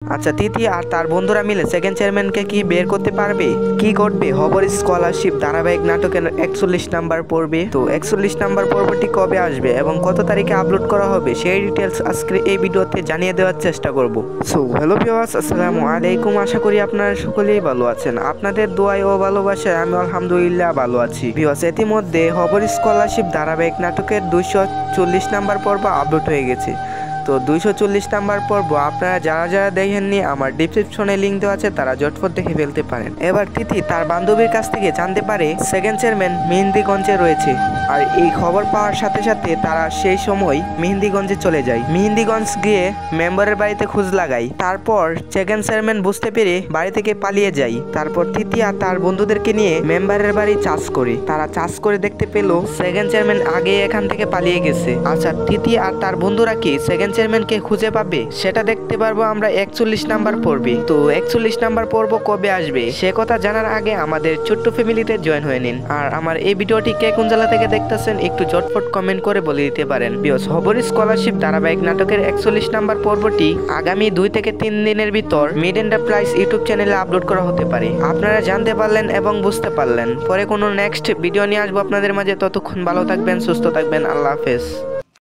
আচ্ছা, তিথি আর তার বন্ধুরা মিলে সেকেন্ড চেয়ারম্যানকে কি বের করতে পারবে? কি ঘটবে হবর স্কলারশিপ ধারাবাহিক নাটকের 41 নাম্বার পর্বে? তো 41 নাম্বার পর্বটি কবে আসবে এবং কত তারিখে আপলোড করা হবে সেই ডিটেলস আজকে এই ভিডিওতে জানিয়ে দেওয়ার চেষ্টা করব। সো হ্যালো ভিউয়ার্স, আসসালামু আলাইকুম। আশা করি আপনারা সকলেই ভালো আছেন। আপনাদের দোয়ায় ও ভালোবাসায় আমি আলহামদুলিল্লাহ ভালো আছি। ভিউয়ার্স, ইতিমধ্যে হবর স্কলারশিপ ধারাবাহিক নাটকের 240 নাম্বার পর্ব আপলোড হয়ে গেছে। তো 240 নাম্বার পর্ব আপনারা যারা যারা দেখেননি আমার ডিসক্রিপশনে লিঙ্ক দেওয়া আছে, তারা ঝটফট দেখে ফেলতে পারেন। এবার তিথি তার বান্ধবীর কাছ থেকে জানতে পারে সেকেন্ড চেয়ারম্যান মেহেন্দিগঞ্জে রয়েছে। আর এই খবর পাওয়ার সাথে সাথে তারা সেই সময় মেহেন্দিগঞ্জে চলে যায়। মেহেন্দিগঞ্জ গিয়ে মেম্বারের বাড়িতে খোঁজ লাগায়। তারপর সেকেন্ড চেয়ারম্যান বুঝতে পেরে বাড়ি থেকে পালিয়ে যায়। তারপর তিথি আর তার বন্ধুদেরকে নিয়ে মেম্বারের বাড়ি চার্জ করে। তারা চার্জ করে দেখতে পেল সেকেন্ড চেয়ারম্যান আগে এখান থেকে পালিয়ে গেছে। আচ্ছা, তিথি আর তার বন্ধুরা কি সেকেন্ড চেয়ারম্যানকে খুঁজে পাবে সেটা দেখতে পারবো আমরা 41 নাম্বার পর্বে। তো 41 নাম্বার পর্ব কবে আসবে সে কথা জানার আগে আমাদের ছোট্ট ফ্যামিলিতে জয়েন হয়ে নিন। আর আমার এই ভিডিওটি কে কোন জেলা থেকে দেখতেছেন একটু ঝটফট কমেন্ট করে বলে দিতে পারেন। বিকজ হবর স্কলারশিপ ধারাবাহিক নাটকের 41 নাম্বার পর্বটি আগামী 2 থেকে 3 দিনের ভিতর মিড এন্টারপ্রাইজ ইউটিউব চ্যানেলে আপলোড করা হতে পারে। আপনারা জানতে পারলেন এবং বুঝতে পারলেন। পরে কোনো নেক্সট ভিডিও নিয়ে আসবো আপনাদের মাঝে। ততক্ষণ ভালো থাকবেন, সুস্থ থাকবেন। আল্লাহ হাফেজ।